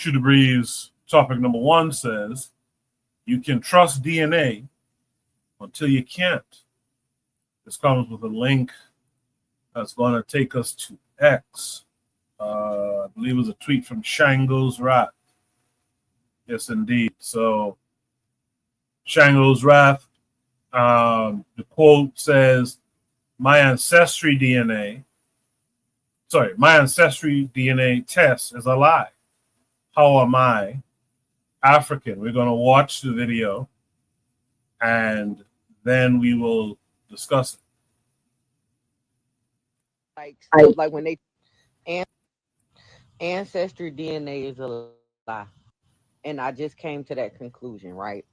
Shoot the Breeze topic number one says, you can trust DNA until you can't. This comes with a link that's going to take us to X. I believe it was a tweet from Shango's Wrath. Yes, indeed. So, Shango's Wrath, the quote says, my ancestry DNA test is a lie. How am I African? We're going to watch the video and then we will discuss it. Like stuff like when they ancestry DNA is a lie. And I just came to that conclusion, right?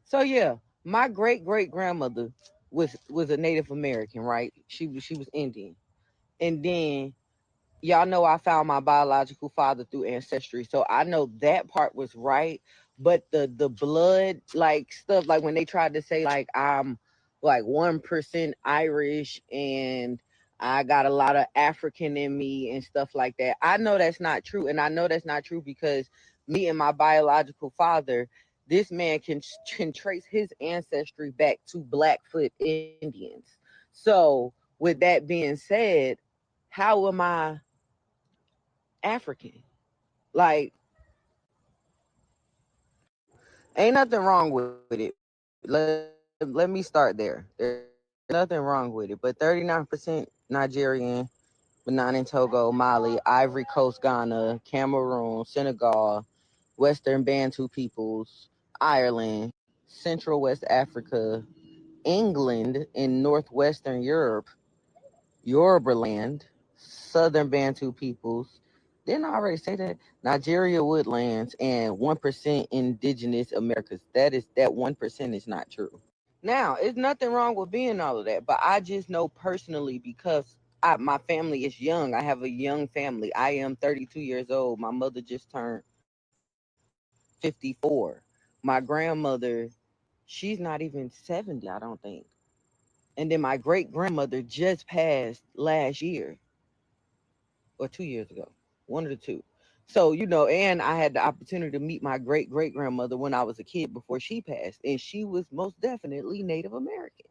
So yeah, my great great grandmother was a Native American, right? She was Indian. And then y'all know I found my biological father through ancestry. So I know that part was right. But the blood like stuff, like when they tried to say like I'm like 1% Irish and I got a lot of African in me and stuff like that. I know that's not true. And I know that's not true because me and my biological father, this man can trace his ancestry back to Blackfoot Indians. So with that being said, how am I African? Like, ain't nothing wrong with it. Let me start there. There's nothing wrong with it. But 39% Nigerian, Benin and Togo, Mali, Ivory Coast, Ghana, Cameroon, Senegal, Western Bantu peoples, Ireland, Central West Africa, England, and Northwestern Europe, Yorubaland, Southern Bantu peoples. Didn't I already say that? Nigeria woodlands and 1% indigenous Americas. That 1% is not true. Now, it's nothing wrong with being all of that, but I just know personally because my family is young. I have a young family. I am 32 years old. My mother just turned 54. My grandmother, she's not even 70, I don't think. And then my great grandmother just passed last year or 2 years ago, one of the two. So, and I had the opportunity to meet my great great grandmother when I was a kid before she passed, and she was most definitely Native American.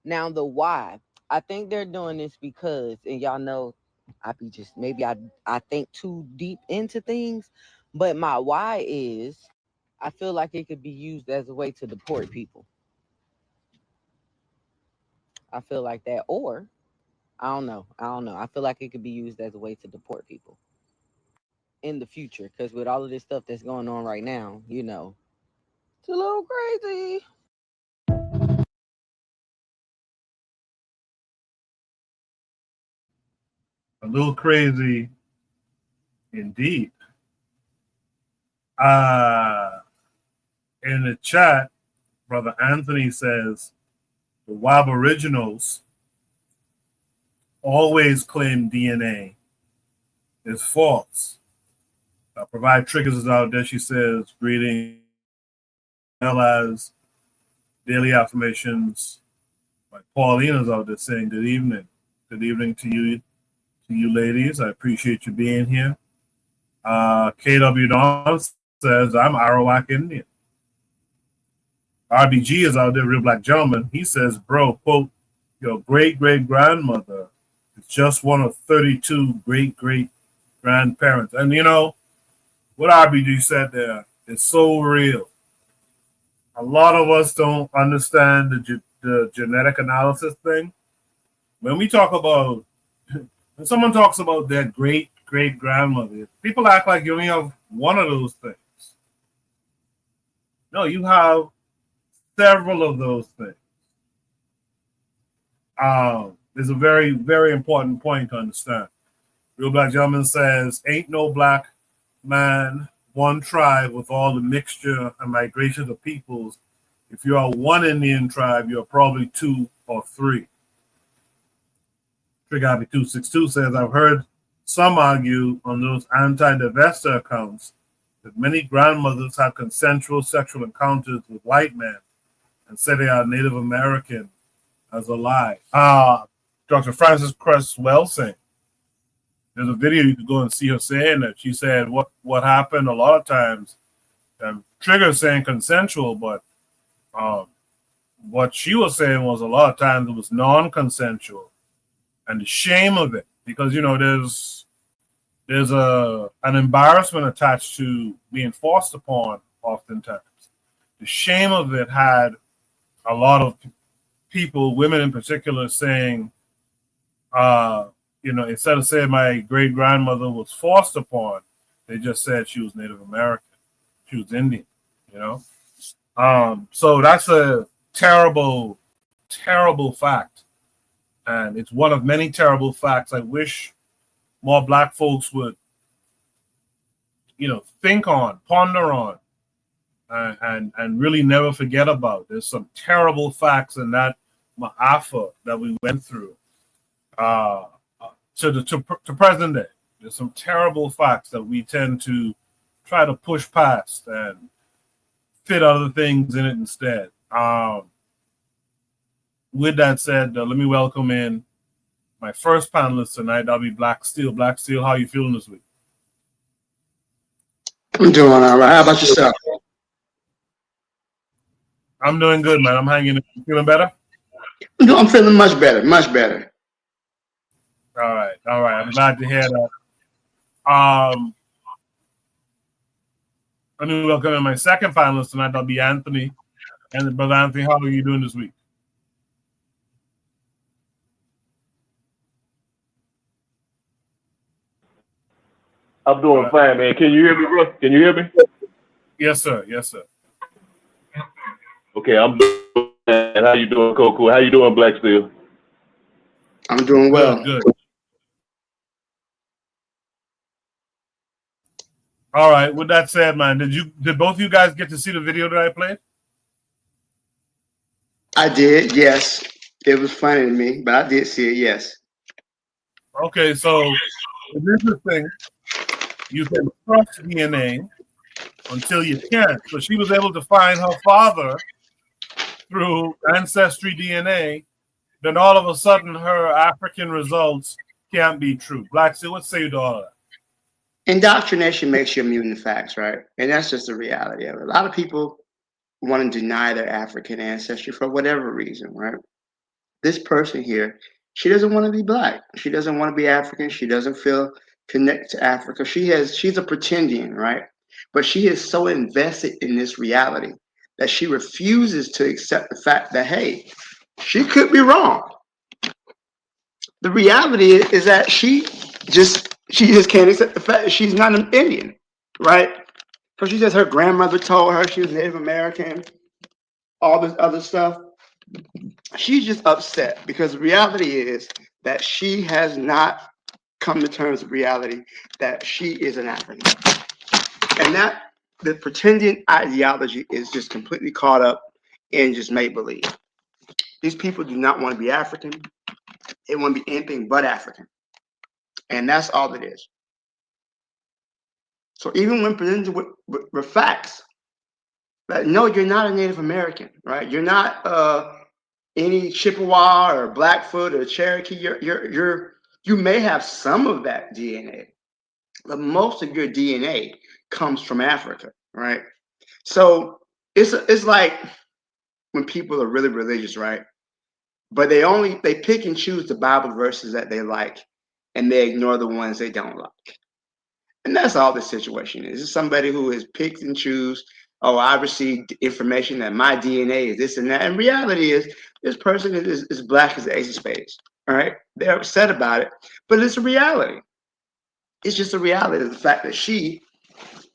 Now, the why, I think they're doing this because, and y'all know, I be just maybe I think too deep into things, but my why is I feel like it could be used as a way to deport people. I feel like that, or I don't know. I feel like it could be used as a way to deport people in the future because with all of this stuff that's going on right now, it's a little crazy. A little crazy indeed. Uh, in the chat, Brother Anthony says the Aboriginals always claim DNA is false. Provide Triggers is out there. She says, greetings, well as daily affirmations. Like Paulina's out there saying, good evening. Good evening to you ladies. I appreciate you being here. KW Don says, I'm Arawak Indian. RBG is out there, real black gentleman. He says, bro, quote, your great great grandmother is just one of 32 great great grandparents. And what RBG said there is so real. A lot of us don't understand the genetic analysis thing. When we talk about, when someone talks about their great great grandmother, people act like you only have one of those things. No, you have several of those things. Is a very, very important point to understand. Real Black Gentleman says, ain't no black man, one tribe with all the mixture and migrations of peoples. If you are one Indian tribe, you're probably two or three. Trigger 262 says, I've heard some argue on those anti-divester accounts that many grandmothers have consensual sexual encounters with white men and say they are Native American as a lie. Dr. Francis Cress Welsing There's a video you could go and see her saying that. She said what happened a lot of times. Trigger saying consensual, but um, what she was saying was a lot of times it was non-consensual, and the shame of it, because there's a an embarrassment attached to being forced upon. Oftentimes, the shame of it had a lot of people, women in particular, saying, uh, instead of saying my great grandmother was forced upon, they just said she was Native American, she was Indian. You know, so that's a terrible, terrible fact, and it's one of many terrible facts. I wish more Black folks would, think on, ponder on, and really never forget about. There's some terrible facts in that ma'afa that we went through uh, to present day. There's some terrible facts that we tend to try to push past and fit other things in it instead. With that said, let me welcome in my first panelist tonight. That'll be Black Steel. Black Steel, how are you feeling this week? I'm doing all right. How about yourself? I'm doing good, man. I'm hanging in. Feeling better? I'm feeling much better, much better. All right, all right. I'm glad to hear that. Let me welcome in my second panelist tonight. That'll be Anthony. And Brother Anthony, how are you doing this week? I'm doing fine, man. Can you hear me, bro? Can you hear me? Yes, sir. Yes, sir. Okay, I'm doing fine. How you doing, Coco? How you doing, Black Steel? I'm doing well. Good. All right. With that said, man, did both of you guys get to see the video that I played? I did, yes. It was funny to me, but I did see it, yes. Okay, so it's interesting. You can trust DNA until you can't. So she was able to find her father through ancestry DNA. Then all of a sudden, her African results can't be true. Black Steel, what say you to all of that? Indoctrination makes you immune to facts, right? And that's just the reality of it. A lot of people want to deny their African ancestry for whatever reason, right? This person here, she doesn't want to be Black. She doesn't want to be African. She doesn't feel connected to Africa. She's a pretendian, right? But she is so invested in this reality that she refuses to accept the fact that, hey, she could be wrong. The reality is that she just can't accept the fact that she's not an Indian, right? So she says her grandmother told her she was Native American, all this other stuff. She's just upset because the reality is that she has not come to terms with reality that she is an African. And that the pretending ideology is just completely caught up in just make believe. These people do not want to be African. They want to be anything but African. And that's all it is. So even when presented with facts, that no, you're not a Native American, right? You're not any Chippewa or Blackfoot or Cherokee. You may have some of that DNA, but most of your DNA comes from Africa, right? So it's like when people are really religious, right? But they pick and choose the Bible verses that they like, and they ignore the ones they don't like. And that's all the situation is. It's somebody who has picked and choose. Oh, I received information that my DNA is this and that. And reality is, this person is Black as the ace of spades. All right, they're upset about it, but it's a reality. It's just a reality of the fact that she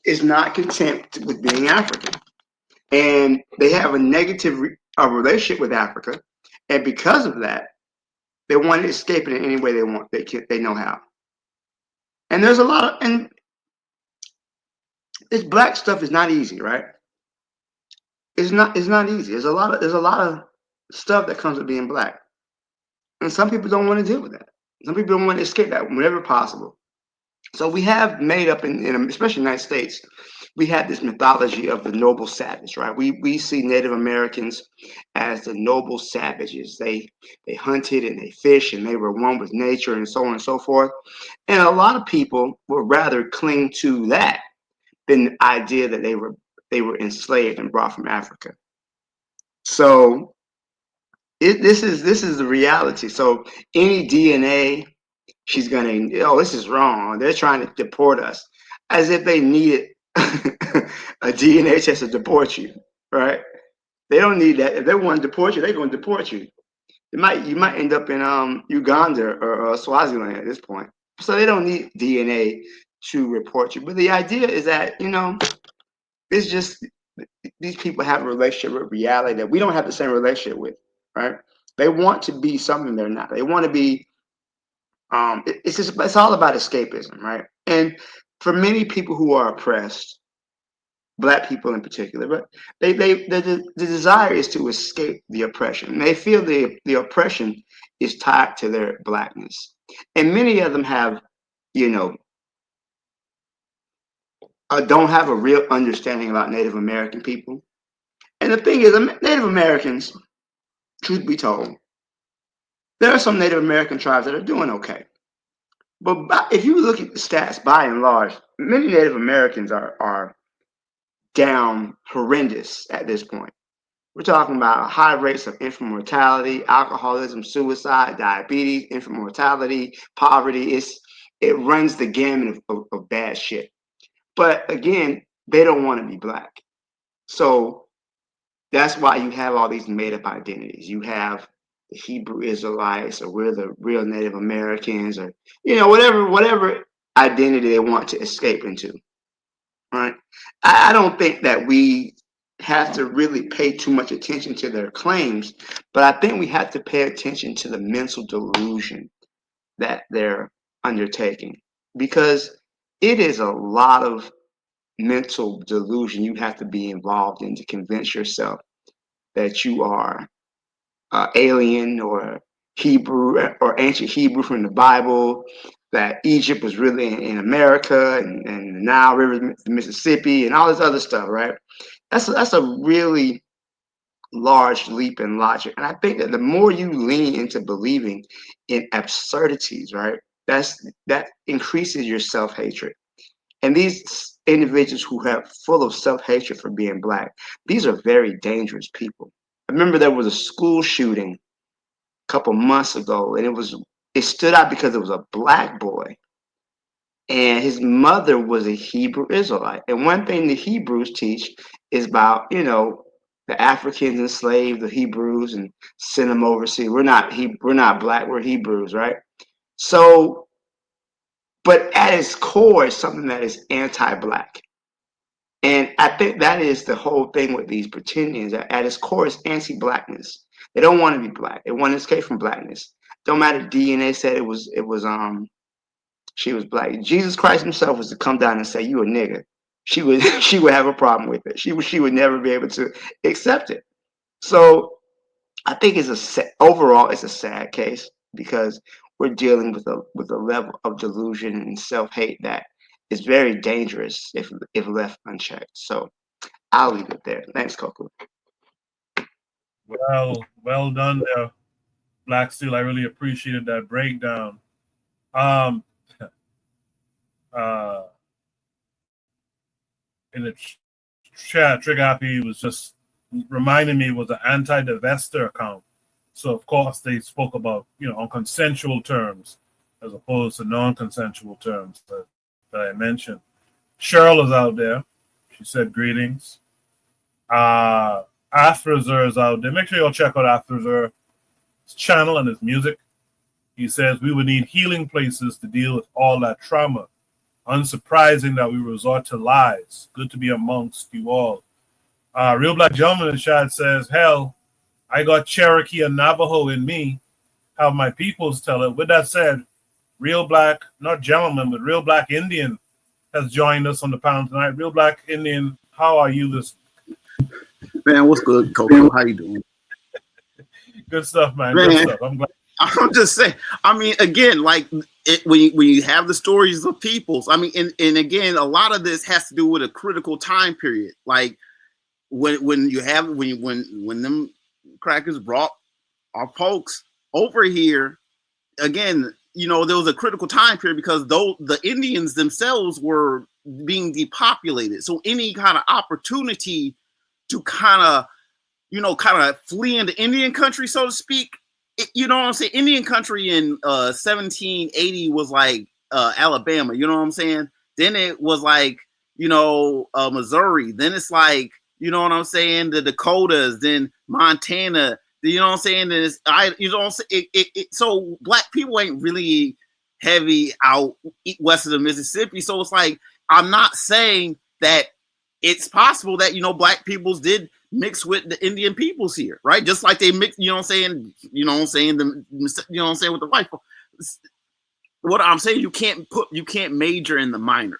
is not content with being African, and they have a negative relationship with Africa, and because of that, they want to escape it in any way they want. They know how. And there's a lot of and this Black stuff is not easy, right? It's not easy. There's a lot of stuff that comes with being Black, and some people don't want to deal with that. Some people don't want to escape that whenever possible. So we have made up in especially the United States, we have this mythology of the noble savage, right? We see Native Americans as the noble savages. They hunted and they fished and they were one with nature and so on and so forth. And a lot of people would rather cling to that than the idea that they were enslaved and brought from Africa. So this is the reality. So any DNA, she's gonna, oh, this is wrong. They're trying to deport us, as if they needed a DNA test to deport you, right? They don't need that. If they want to deport you, they're going to deport you. You might end up in Uganda or Swaziland at this point. So they don't need DNA to report you. But the idea is that it's just these people have a relationship with reality that we don't have the same relationship with, right? They want to be something they're not. They want to be. It's all about escapism, right? And for many people who are oppressed, Black people in particular, but the desire is to escape the oppression. And they feel the oppression is tied to their Blackness, and many of them have, you know, don't have a real understanding about Native American people. And the thing is, Native Americans, truth be told, there are some Native American tribes that are doing okay. But if you look at the stats, by and large, many Native Americans are down horrendous at this point. We're talking about high rates of infant mortality, alcoholism, suicide, diabetes, infant mortality, poverty. It runs the gamut of bad shit. But again, they don't want to be Black. So that's why you have all these made up identities. You have the Hebrew Israelites, or we're the real Native Americans, or whatever identity they want to escape into. Right? I don't think that we have to really pay too much attention to their claims, but I think we have to pay attention to the mental delusion that they're undertaking, because it is a lot of mental delusion you have to be involved in to convince yourself that you are alien or Hebrew or ancient Hebrew from the Bible, that Egypt was really in America, and the Nile River, Mississippi, and all this other stuff, right? That's a really large leap in logic. And I think that the more you lean into believing in absurdities, right, that increases your self-hatred. And these individuals who have full of self-hatred for being Black, these are very dangerous people. I remember there was a school shooting a couple months ago, and it stood out because it was a Black boy, and his mother was a Hebrew Israelite. And one thing the Hebrews teach is about, the Africans enslaved the Hebrews and sent them overseas. We're not Black, we're Hebrews, right? So, but at its core is something that is anti-Black. And I think that is the whole thing with these pretendians. At its core is anti-Blackness. They don't want to be Black. They want to escape from Blackness. Don't matter. DNA said it was she was Black. Jesus Christ himself was to come down and say, "You a nigga." She would she would have a problem with it. She would never be able to accept it. So I think overall it's a sad case, because we're dealing with a level of delusion and self hate that is very dangerous if left unchecked. So I'll leave it there. Thanks, Coco. Well done there, Black Steel. I really appreciated that breakdown. Um, uh, in the chat, Trigger Happy was just reminding me it was an anti-divester account. So of course they spoke about, on consensual terms as opposed to non-consensual terms that I mentioned. Cheryl is out there. She said greetings. Athrazer is out there. Make sure you'll check out Athrazer's channel and his music. He says we would need healing places to deal with all that trauma. Unsurprising that we resort to lies. Good to be amongst you all. Real Black Gentleman in the chat says, hell, I got Cherokee and Navajo in me. How my peoples tell it. With that said, Real Black, not gentleman, but Real Black Indian has joined us on the panel tonight. Real Black Indian, how are you this? Man, what's good, Coco? How you doing? Good stuff, man. Man, Good stuff. I'm glad. I'm just saying. I mean, again, like when you have the stories of peoples. I mean, and again, a lot of this has to do with a critical time period. Like when you have when them crackers brought our folks over here again. You know, there was a critical time period because though the Indians themselves were being depopulated, so any kind of opportunity to kind of flee into Indian country, so to speak. You know what I'm saying? Indian country in 1780 was like Alabama. You know what I'm saying? Then it was like Missouri. Then it's like you know what I'm saying? The Dakotas. Then Montana. You know what I'm saying? Then it's you know what I'm saying? So black people ain't really heavy out west of the Mississippi. So it's like I'm not saying that it's possible that black peoples did mix with the Indian peoples here, right? Just like they mix, you know what I'm saying? You know what I'm saying? With the white folks. What I'm saying, you can't major in the minor.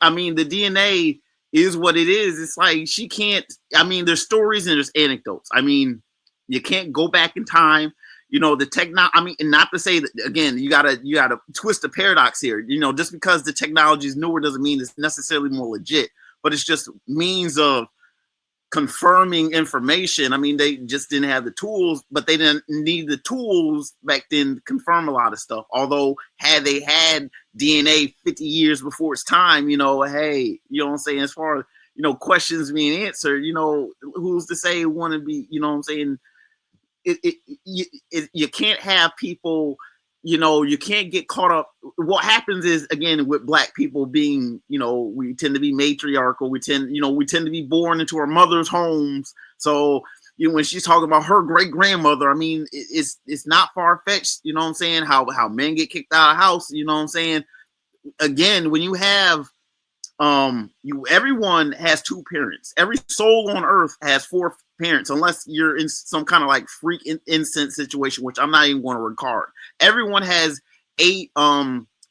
I mean, the DNA is what it is. It's like she can't. I mean, there's stories and there's anecdotes. I mean, you can't go back in time. The technology. I mean, and not to say that again, you gotta twist the paradox here. Just because the technology is newer doesn't mean it's necessarily more legit. But it's just means of confirming information. I mean, they just didn't have the tools, but they didn't need the tools back then to confirm a lot of stuff. Although had they had DNA 50 years before its time, hey, you know what I'm saying? As far as, questions being answered, who's to say want to be, you know what I'm saying? You can't have people, you can't get caught up. What happens is, again, with black people being, we tend to be matriarchal. We tend to be born into our mother's homes. So, when she's talking about her great grandmother, I mean, it's not far fetched. You know what I'm saying? How men get kicked out of the house. You know what I'm saying? Again, when you have, everyone has two parents. Every soul on earth has four parents, unless you're in some kind of like freak instant situation, which I'm not even going to regard. Everyone has 8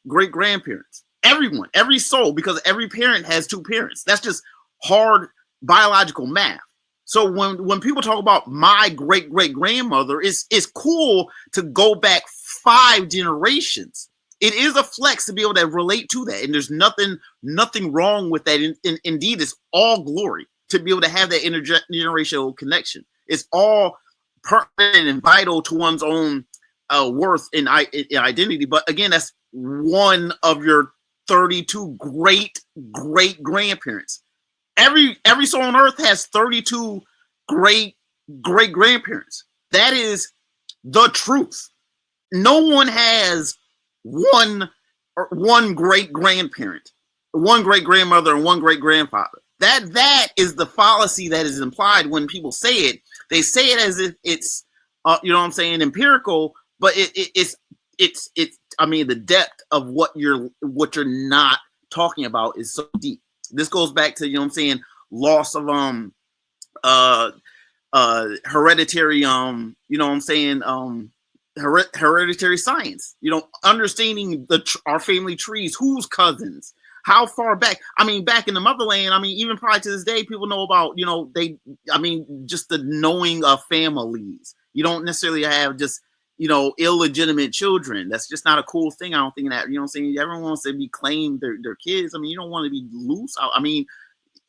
great grandparents. Everyone, every soul, because every parent has two parents. That's just hard biological math. So when people talk about my great great grandmother, it's cool to go back 5 generations. It is a flex to be able to relate to that, and there's nothing wrong with that. Indeed, it's all glory to be able to have that intergenerational connection. It's all pertinent and vital to one's own worth and identity. But again, that's one of your 32 great great grandparents. Every soul on earth has 32 great great grandparents. That is the truth. No one has one great grandparent, one great grandmother, and one great grandfather. That is the fallacy that is implied when people say it. They say it as if it's you know what I'm saying, empirical, but it's I mean, the depth of what you're not talking about is so deep. This goes back to, you know what I'm saying, loss of hereditary you know what I'm saying, hereditary science, understanding our family trees, who's cousins, how far back. I mean, back in the motherland, I mean, even prior to this day, people know about, just the knowing of families. You don't necessarily have just, illegitimate children. That's just not a cool thing. I don't think that, you know what I'm saying? Everyone wants to be claimed their kids. I mean, you don't want to be loose. I mean,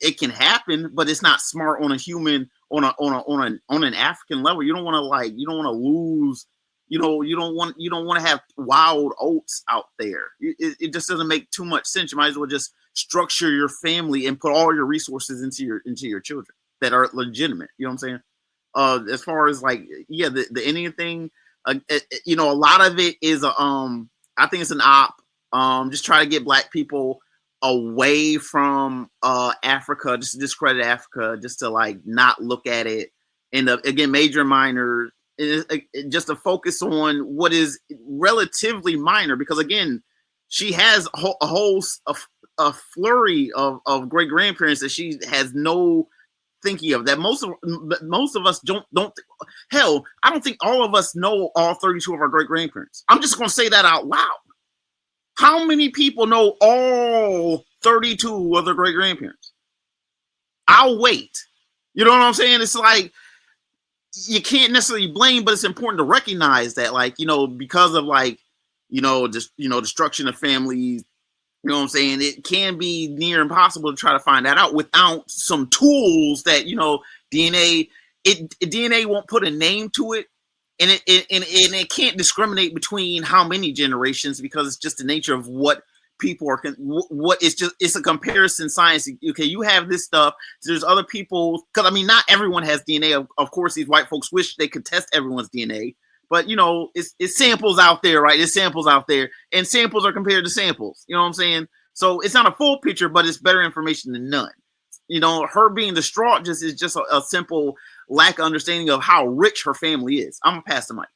it can happen, but it's not smart on a human, on an African level. You don't want to lose. You don't want to have wild oats out there. It just doesn't make too much sense. You might as well just structure your family and put all your resources into your children that are legitimate. You know what I'm saying? As far as the Indian thing, a lot of it is I think it's an op. Just try to get black people away from Africa, just to discredit Africa, just to not look at it. And again, major and minor. Just to focus on what is relatively minor, because again, she has a flurry of great grandparents that she has no thinking of. That most of us don't. Hell, I don't think all of us know all 32 of our great grandparents. I'm just going to say that out loud. How many people know all 32 of their great grandparents? I'll wait. You know what I'm saying? It's like, you can't necessarily blame, but it's important to recognize that, like, because of like, just destruction of families. You know what I'm saying? It can be near impossible to try to find that out without some tools that DNA. DNA won't put a name to it, and it can't discriminate between how many generations because it's just the nature of what people are. What it's a comparison science. Okay, you have this stuff. There's other people because not everyone has DNA. Of course, these white folks wish they could test everyone's DNA. But it's samples out there, right? It's samples out there, and samples are compared to samples. You know what I'm saying? So it's not a full picture, but it's better information than none. Her being distraught is just a simple lack of understanding of how rich her family is. I'm gonna pass the mic.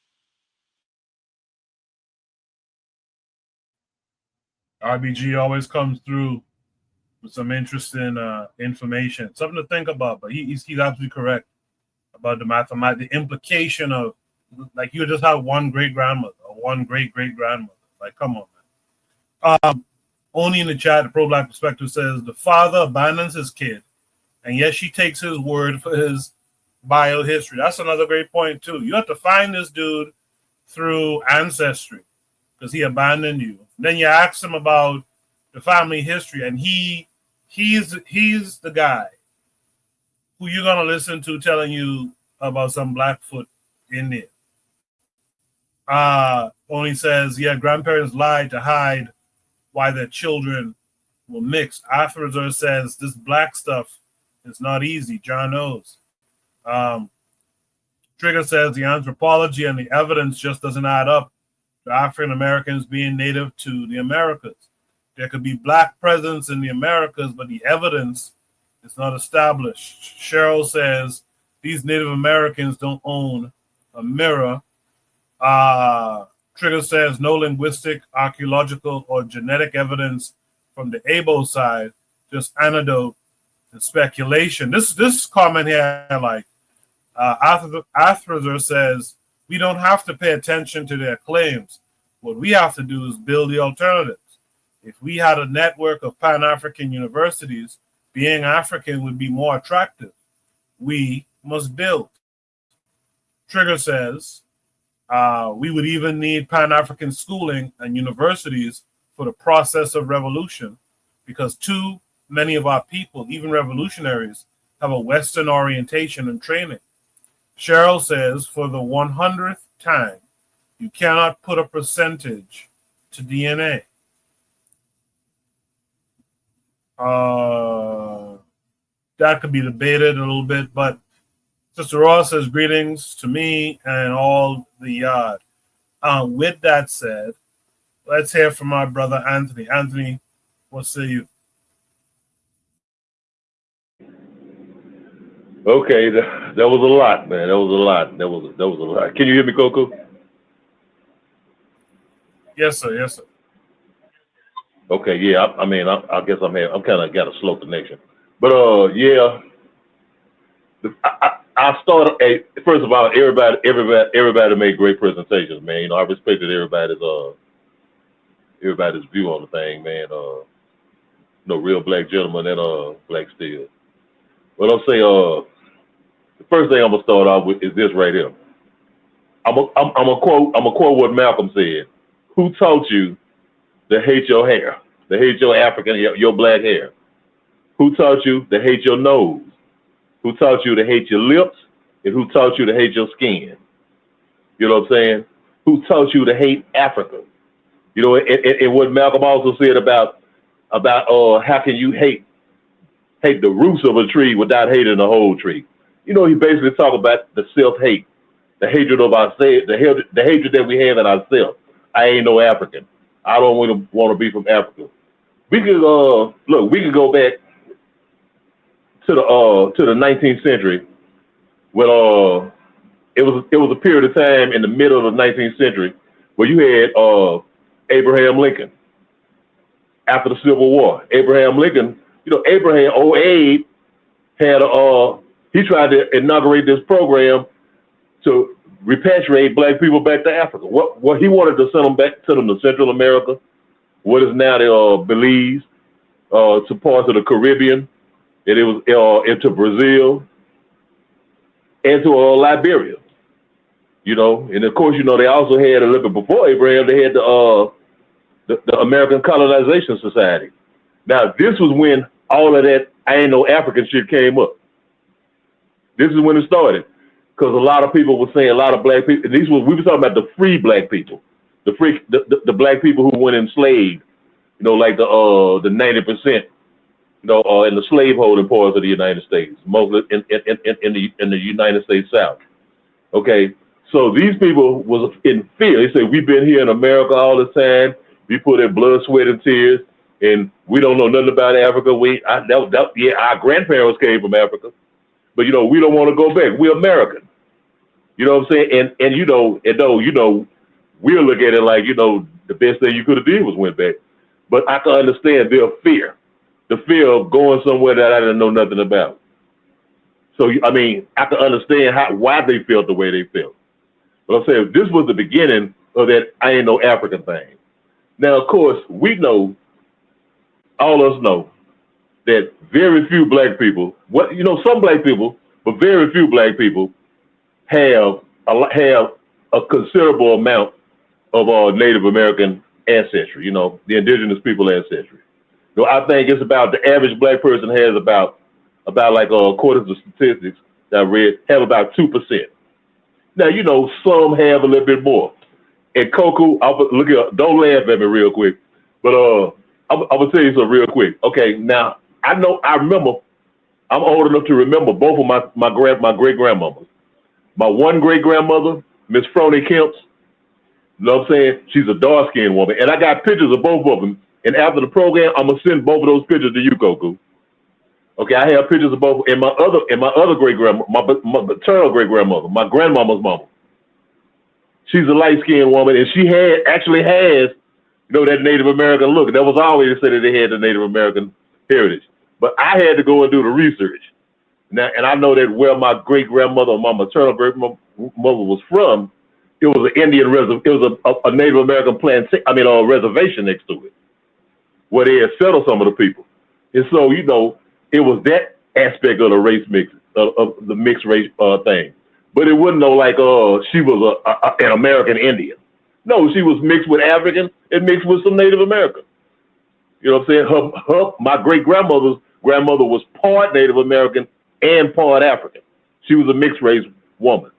RBG always comes through with some interesting information, something to think about. But he's absolutely correct about the mathematics, the implication of. Like you just have one great grandmother or one great great grandmother. Like, come on, man. Only in the chat, the pro black perspective says the father abandons his kid, and yet she takes his word for his bio history. That's another great point too. You have to find this dude through ancestry because he abandoned you. And then you ask him about the family history, and he's the guy who you're gonna listen to telling you about some Blackfoot Indian. Only says, yeah, grandparents lied to hide why their children were mixed. Afterwards says, this black stuff is not easy. John knows. Trigger says the anthropology and the evidence just doesn't add up to African Americans being native to the Americas. There could be black presence in the Americas, but the evidence is not established. Cheryl says these Native Americans don't own a mirror. Trigger says no linguistic, archaeological, or genetic evidence from the Abo side, just anecdote and speculation. This comment here, like Arthur says, we don't have to pay attention to their claims. What we have to do is build the alternatives. If we had a network of Pan-African universities, being African would be more attractive. We must build. Trigger says, we would even need Pan-African schooling and universities for the process of revolution because too many of our people, even revolutionaries, have a Western orientation and training. Cheryl says, for the 100th time, you cannot put a percentage to DNA. That could be debated a little bit, but Sister Ross says greetings to me and all the yard. With that said, let's hear from our brother Anthony. Anthony, what say you? Okay, that was a lot, man. That was a lot. That was a lot. Can you hear me, Coco? Yes, sir. Yes, sir. Okay, yeah. I guess I'm kind of got a slow connection, but yeah. I started. First of all, everybody made great presentations, man. I respected everybody's view on the thing, man. Real black gentleman and black steel. But I'll say, the first thing I'm gonna start off with is this right here. I'm a quote what Malcolm said. Who taught you to hate your hair, to hate your African, your black hair? Who taught you to hate your nose? Who taught you to hate your lips? And who taught you to hate your skin? You know what I'm saying? Who taught you to hate Africa? You know, and what Malcolm also said about how can you hate the roots of a tree without hating the whole tree? You know, he basically talked about the self-hate, the hatred of ourselves, the hatred that we have in ourselves. I ain't no African. I don't want to be from Africa. We could we could go back to the 19th century when it was a period of time in the middle of the 19th century where you had Abraham Lincoln. After the Civil War, Abraham Lincoln, Abraham old Abe had he tried to inaugurate this program to repatriate black people back to Africa. What he wanted to send them to Central America, what is now the Belize, to parts of the Caribbean, and it was into Brazil. and to Liberia. You know, and of course, you know, they also had a little bit before Abraham, they had the American Colonization Society. Now, this was when all of that I ain't no African shit came up. This is when it started, because a lot of people were saying, a lot of black people, and we were talking about the free black people, the black people who went enslaved, you know, like the 90%, you know, in the slaveholding parts of the United States, mostly in the United States South. Okay, so these people was in fear. They said, we've been here in America all the time. We put in blood, sweat, and tears, and we don't know nothing about Africa. Yeah, our grandparents came from Africa, but you know, we don't want to go back. We're American. You know what I'm saying? And you know, we'll look at it like, you know, the best thing you could have did was went back. But I can understand their fear, the fear of going somewhere that I didn't know nothing about. So I mean, I can understand why they felt the way they felt. But I'm saying this was the beginning of that I ain't no African thing. Now, of course, we know, all of us know, that very few black people, some black people, but very few black people have a considerable amount of Native American ancestry, you know, the indigenous people ancestry. So I think it's about, the average black person has about like, according to statistics that I read, have about 2%. Now, you know, some have a little bit more. And Coco, don't laugh at me real quick, but I'm gonna tell you something real quick. Okay, now I remember, I'm old enough to remember both of my great grandmothers. My one great grandmother, Miss Froney Kemps, you know what I'm saying? She's a dark skinned woman, and I got pictures of both of them. And after the program, I'm gonna send both of those pictures to you, Coco. Okay, I have pictures of both. And my other great grandma, my maternal great grandmother, my grandmama's mama. She's a light skinned woman, and she actually has, you know, that Native American look. That was always said that they had the Native American heritage. But I had to go and do the research. Now, and I know that where my great grandmother, my maternal great mother was from, it was an Indian reservation. It was a Native American a reservation next to it, where they had settled some of the people. And so, you know, it was that aspect of the race mix, of the mixed race thing. But it wasn't like she was an American Indian. No, she was mixed with African and mixed with some Native American. You know what I'm saying? My great grandmother was part Native American and part African. She was a mixed race woman.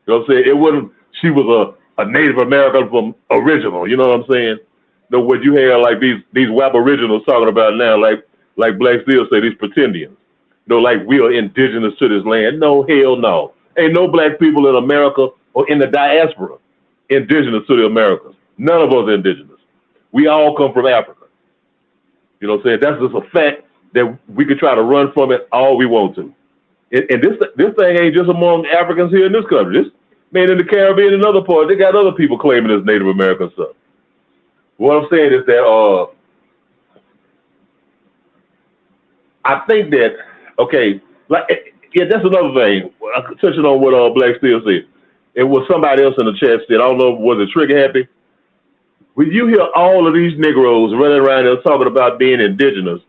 You know what I'm saying? It wasn't, she was a Native American from original. You know what I'm saying? No, what you hear like these Aboriginals talking about now, like Black Steel say, these pretendians. You know, like we are indigenous to this land. No, hell no. Ain't no black people in America or in the diaspora indigenous to the Americas. None of us are indigenous. We all come from Africa. You know what I'm saying? That's just a fact that we could try to run from it all we want to. And this thing ain't just among Africans here in this country. This man in the Caribbean and other parts, they got other people claiming this Native American stuff. What I'm saying is that I think that, okay, yeah, that's another thing. Touching on what Black Steel said. It was somebody else in the chat said, I don't know, was it Trigger Happy? When you hear all of these Negroes running around there talking about being indigenous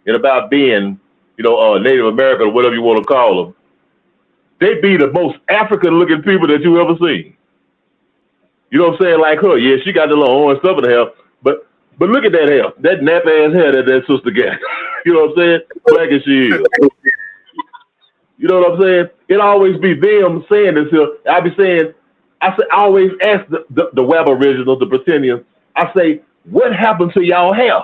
and about being, you know, Native American or whatever you want to call them, they be the most African-looking people that you ever seen. You know what I'm saying? Like her, yeah, she got the little orange stuff in her hair, but look at that hair, that nap-ass hair that sister got. You know what I'm saying? Black as she is. You know what I'm saying? It always be them saying this here. I always ask the Web originals, the Britannians, I say, what happened to y'all hair?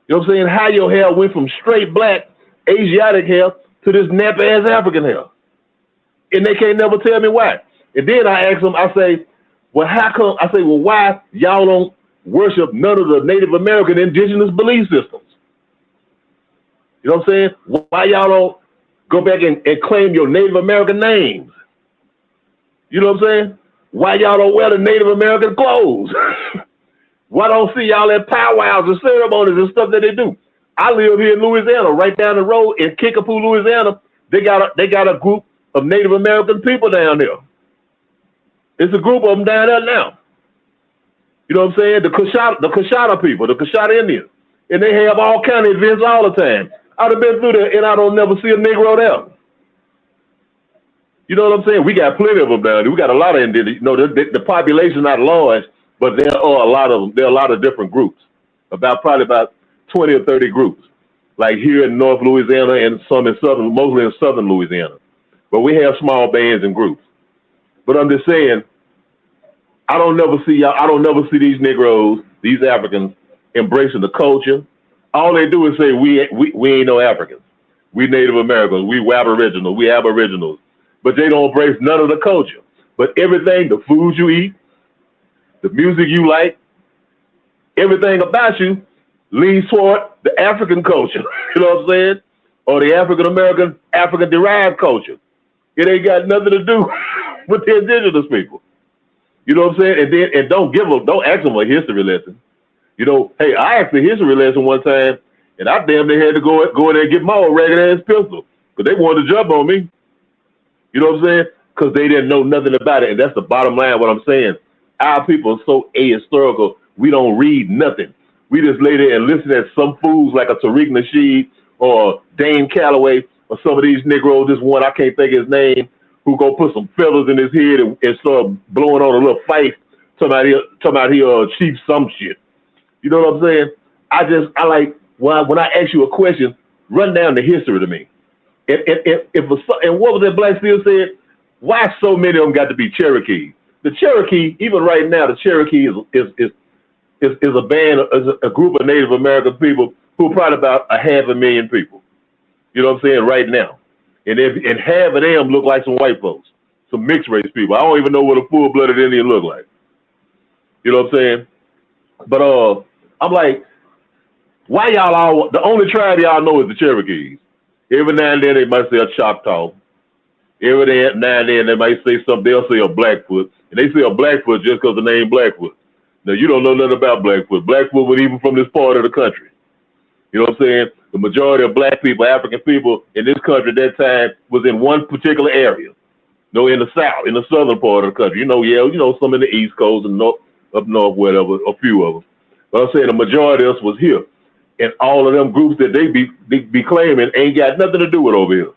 You know what I'm saying? How your hair went from straight black, Asiatic hair to this nap-ass African hair. And they can't never tell me why. And then I ask them, I say, well, how come? I say, well, why y'all don't worship none of the Native American indigenous belief systems? You know what I'm saying? Why y'all don't go back and claim your Native American names? You know what I'm saying? Why y'all don't wear the Native American clothes? Why don't see y'all at powwows and ceremonies and stuff that they do? I live here in Louisiana, right down the road in Kickapoo, Louisiana. They got a group of Native American people down there. It's a group of them down there now. You know what I'm saying? The Coshada people, the Coshada Indians. And they have all kind of events all the time. I'd have been through there and I don't never see a Negro there. You know what I'm saying? We got plenty of them down there. We got a lot of indigenous. You know, the population not large, but there are a lot of them. There are a lot of different groups. Probably about 20 or 30 groups. Like here in North Louisiana and some in southern, mostly in southern Louisiana. But we have small bands and groups. But I'm just saying, I don't never see these Negroes, these Africans embracing the culture. All they do is say we ain't no Africans. We Native Americans, we Aboriginals. But they don't embrace none of the culture. But everything, the food you eat, the music you like, everything about you leans toward the African culture. You know what I'm saying? Or the African American, African derived culture. It ain't got nothing to do with the indigenous people. You know what I'm saying? And don't ask them a history lesson. You know, hey, I asked a history lesson one time, and I damn near had to go in there and get my old ragged ass pistol because they wanted to jump on me. You know what I'm saying? Because they didn't know nothing about it, and that's the bottom line. What I'm saying, our people are so ahistorical. We don't read nothing. We just lay there and listen at some fools like a Tariq Nasheed or Dame Calloway or some of these Negroes. This one I can't think of his name, who go put some feathers in his head and start blowing on a little fight. Talking about he chief some shit. You know what I'm saying? I like when I ask you a question, run down the history to me. And what was that Black Steel said? Why so many of them got to be Cherokee? The Cherokee, even right now, the Cherokee is a band, is a group of Native American people who are probably about 500,000 people. You know what I'm saying? Right now, and half of them look like some white folks, some mixed race people. I don't even know what a full-blooded Indian look like. You know what I'm saying? But I'm like, why y'all all? The only tribe y'all know is the Cherokees. Every now and then they might say a Choctaw. Every now and then they might say something. They'll say a Blackfoot, and they say a Blackfoot just because the name Blackfoot. Now you don't know nothing about Blackfoot. Blackfoot was even from this part of the country. You know what I'm saying? The majority of black people, African people in this country at that time was in one particular area. No, in the south, in the southern part of the country. Some in the East Coast and up north, whatever, a few of them. But I'm saying the majority of us was here. And all of them groups that they be claiming ain't got nothing to do with over here.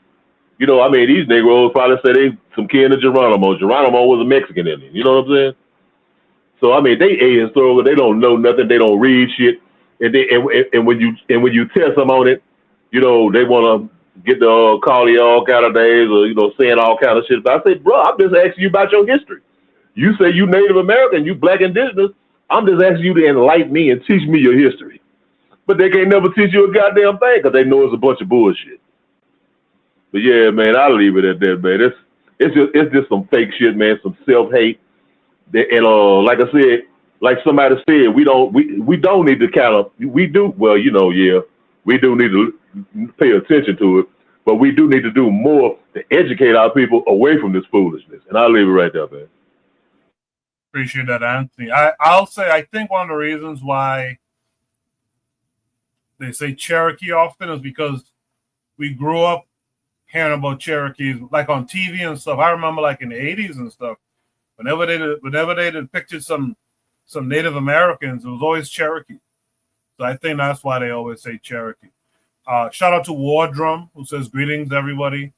You know, I mean, these Negroes probably say they some kin of Geronimo. Geronimo was a Mexican Indian. You know what I'm saying? So I mean, they ahistorical. They don't know nothing. They don't read shit. And when you test them on it, you know, they want to get the call you all kind of days or saying all kind of shit. But I say, bro, I'm just asking you about your history. You say you Native American, you Black indigenous. I'm just asking you to enlighten me and teach me your history. But they can't never teach you a goddamn thing because they know it's a bunch of bullshit. But yeah, man, I'll leave it at that, man. It's just some fake shit, man. Some self-hate. And like I said, like somebody said, we don't need to kind of we do we do need to pay attention to it, but we do need to do more to educate our people away from this foolishness. And I'll leave it right there, man. Appreciate that, Anthony. I'll say I think one of the reasons why they say Cherokee often is because we grew up hearing about Cherokees like on TV and stuff. I remember like in the 80s and stuff, whenever they depicted some Native Americans, it was always Cherokee. So I think that's why they always say Cherokee. Shout out to War Drum, who says greetings, everybody.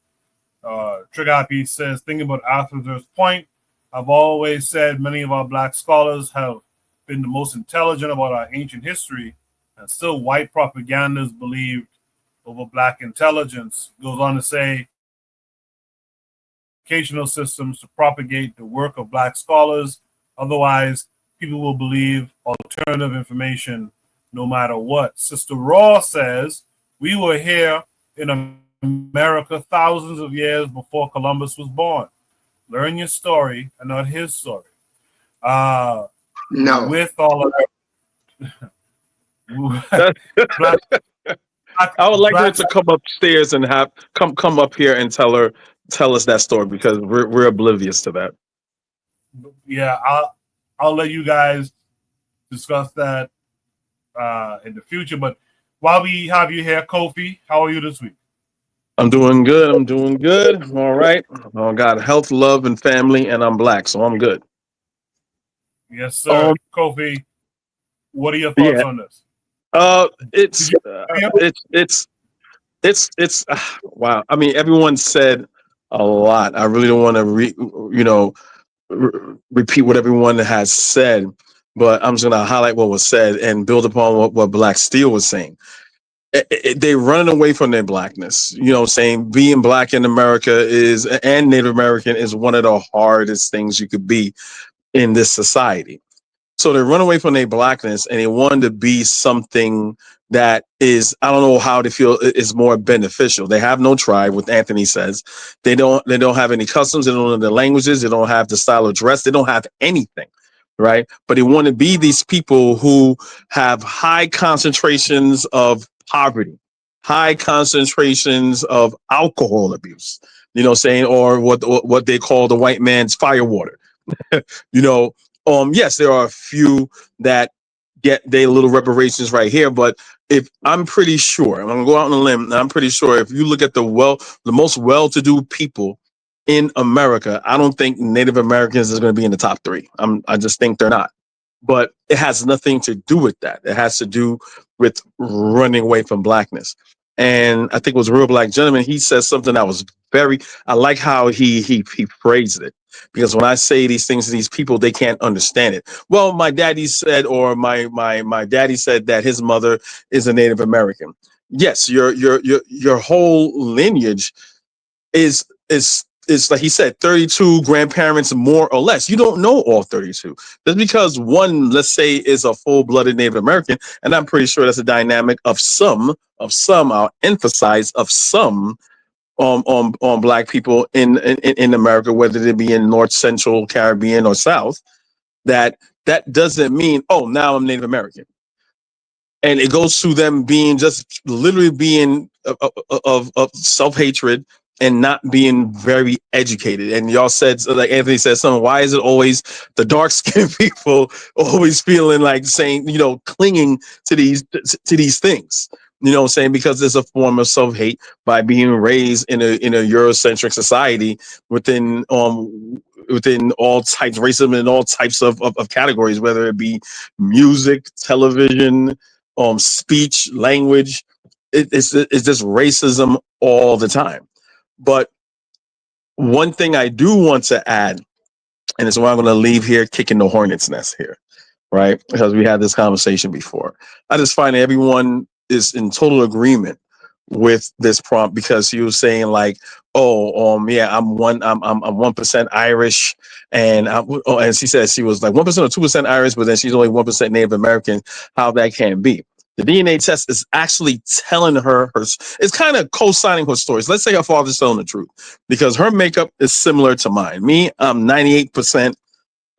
Trigapi says, thinking about Arthur's point, I've always said many of our Black scholars have been the most intelligent about our ancient history, and still white propagandists believed over Black intelligence. Goes on to say, educational systems to propagate the work of Black scholars. Otherwise, people will believe alternative information no matter what. Sister Raw says, we were here in America thousands of years before Columbus was born. Learn your story and not his story. No. With all of that, I would like her to come upstairs and come up here and tell us that story because we're oblivious to that. Yeah, I'll let you guys discuss that in the future. But while we have you here, Kofi, how are you this week? I'm doing good. I'm all right. Oh God, health, love, and family, and I'm Black, so I'm good. Yes, sir. Kofi, what are your thoughts on this? It's wow. I mean, everyone said a lot. I really don't want to repeat what everyone has said, but I'm just going to highlight what was said and build upon what Black Steel was saying. They're running away from their blackness. Saying being black in America and Native American is one of the hardest things you could be in this society. So they run away from their blackness and they want to be something that is, I don't know how they feel is more beneficial. They have no tribe, what Anthony says. They don't have any customs, they don't know the languages, they don't have the style of dress, they don't have anything. Right. But they want to be these people who have high concentrations of poverty, high concentrations of alcohol abuse, saying, or what they call the white man's firewater. you know, yes, there are a few that get their little reparations right here, but if I'm pretty sure, I'm gonna go out on a limb, and I'm pretty sure if you look at the most well-to-do people in America, I don't think Native Americans is going to be in the top 3. I just think they're not. But it has nothing to do with that. It has to do with running away from blackness. And I think it was a Real Black Gentleman. He said something that was I like how he phrased it, because when I say these things to these people, they can't understand it. Well, my daddy said, or my daddy said that his mother is a Native American. Yes, your whole lineage is like he said, 32 grandparents more or less. You don't know all 32. Just because one, let's say, is a full-blooded Native American, and I'm pretty sure that's a dynamic of some, I'll emphasize, of some on black people in America, whether they be in North, Central, Caribbean, or South, that doesn't mean, oh, now I'm Native American. And it goes to them being just literally being of self-hatred and not being very educated. And y'all said, like Anthony said, something, why is it always the dark-skinned people always feeling like saying, clinging to these things? You know what I'm saying? Because there's a form of self-hate by being raised in a Eurocentric society within all types of racism and all types of categories, whether it be music, television, speech, language. It's just racism all the time. But one thing I do want to add, and it's why I'm going to leave here kicking the hornet's nest here, right? Because we had this conversation before. I just find everyone is in total agreement with this prompt, because he was saying like, oh, yeah, I'm 1% Irish, and and she said she was like 1% or 2% Irish, but then she's only 1% Native American. How that can be? The DNA test is actually telling her it's kind of co-signing her stories. Let's say her father's telling the truth, because her makeup is similar to mine. Me, I'm 98%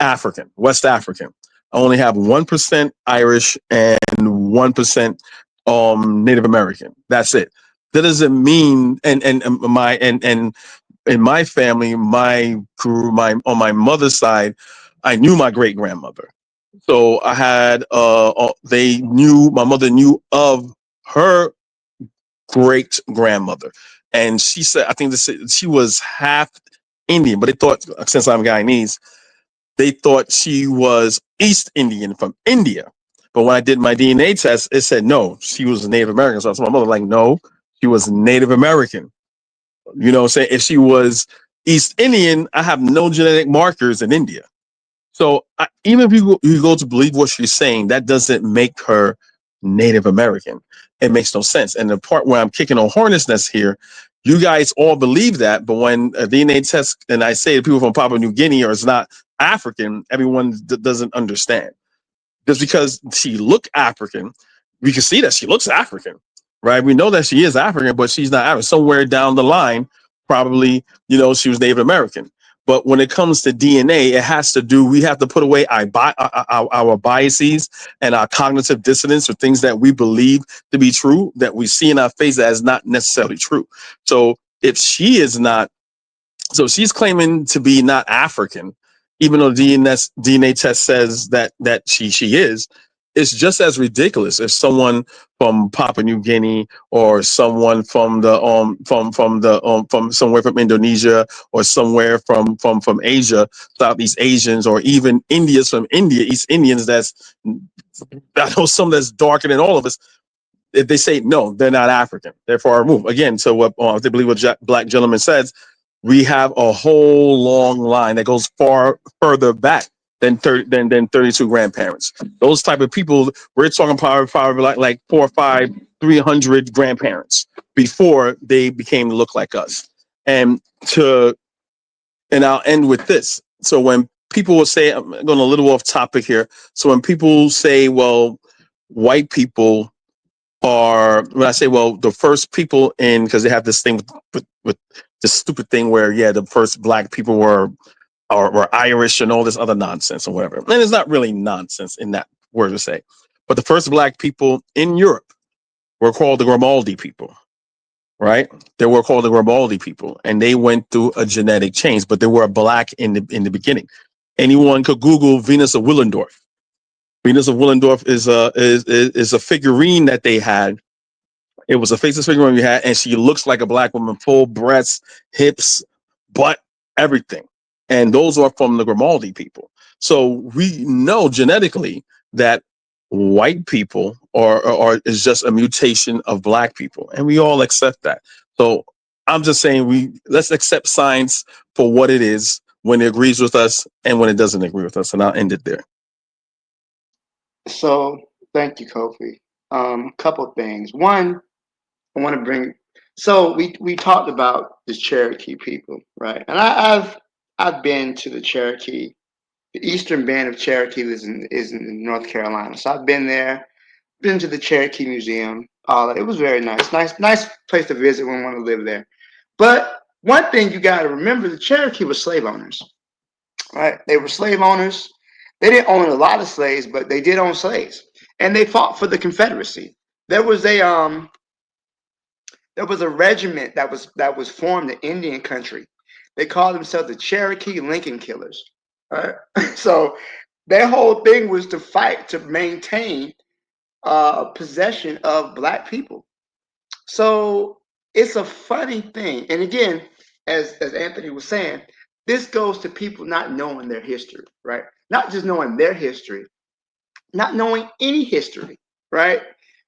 African, West African. I only have 1% Irish and 1% Native American. That's it. That doesn't mean and in my family, on my mother's side, I knew my great grandmother. So I had my mother knew of her great grandmother, and she said, I think she was half Indian, but they thought, since I'm Guyanese, they thought she was East Indian from India. But when I did my DNA test, it said no, she was Native American. So I told my mother, like, no, she was Native American. You know what I'm saying? If she was East Indian, I have no genetic markers in India. So even if you go to believe what she's saying, that doesn't make her Native American. It makes no sense. And the part where I'm kicking on hornet's nest here, you guys all believe that, but when a DNA test, and I say to people from Papua New Guinea or it's not African, everyone doesn't understand. Just because she looked African, we can see that she looks African, right? We know that she is African, but she's not African. Somewhere down the line, probably, she was Native American. But when it comes to DNA, it has to do, we have to put away our biases and our cognitive dissonance, or things that we believe to be true, that we see in our face that is not necessarily true. So if she is not, so she's claiming to be not African, even though the DNA test says that she is. It's just as ridiculous if someone from Papua New Guinea, or someone from from somewhere from Indonesia, or somewhere from Asia, Southeast Asians, or even Indians from India, East Indians. I know some that's darker than all of us. If they say no, they're not African, they're far removed. Again, so what I believe what Black Gentleman says. we have a whole long line that goes far further back than 32 grandparents. Those type of people, we're talking probably like 4 or 5, 300 grandparents before they became to look like us. And I'll end with this. So when people will say, I'm going a little off topic here. So when people say, well, white people when I say, well, the first people because they have this thing with this stupid thing where, yeah, the first black people were Irish and all this other nonsense or whatever. And it's not really nonsense in that word to say. But the first black people in Europe were called the Grimaldi people, right? They were called the Grimaldi people, and they went through a genetic change, but they were black in the beginning. Anyone could Google Venus of Willendorf. Venus of Willendorf is a figurine that they had. It was a faceless figurine we had, and she looks like a black woman, full breasts, hips, butt, everything. And those are from the Grimaldi people. So we know genetically that white people is just a mutation of black people, and we all accept that. So I'm just saying let's accept science for what it is when it agrees with us and when it doesn't agree with us. And I'll end it there. So thank you, Kofi. Couple things. One, I want to bring. So we talked about the Cherokee people, right? And I've been to the Cherokee. The Eastern Band of Cherokee is in North Carolina. So I've been there. Been to the Cherokee Museum. All that. It was very nice. Nice place to visit when you want to live there. But one thing you got to remember: the Cherokee were slave owners, right? They were slave owners. They didn't own a lot of slaves, but they did own slaves, and they fought for the Confederacy. There was a regiment that was formed in Indian country. They called themselves the Cherokee Lincoln Killers. Right? So their whole thing was to fight to maintain possession of black people. So it's a funny thing. And again, as Anthony was saying, this goes to people not knowing their history, right? Not just knowing their history, not knowing any history, right?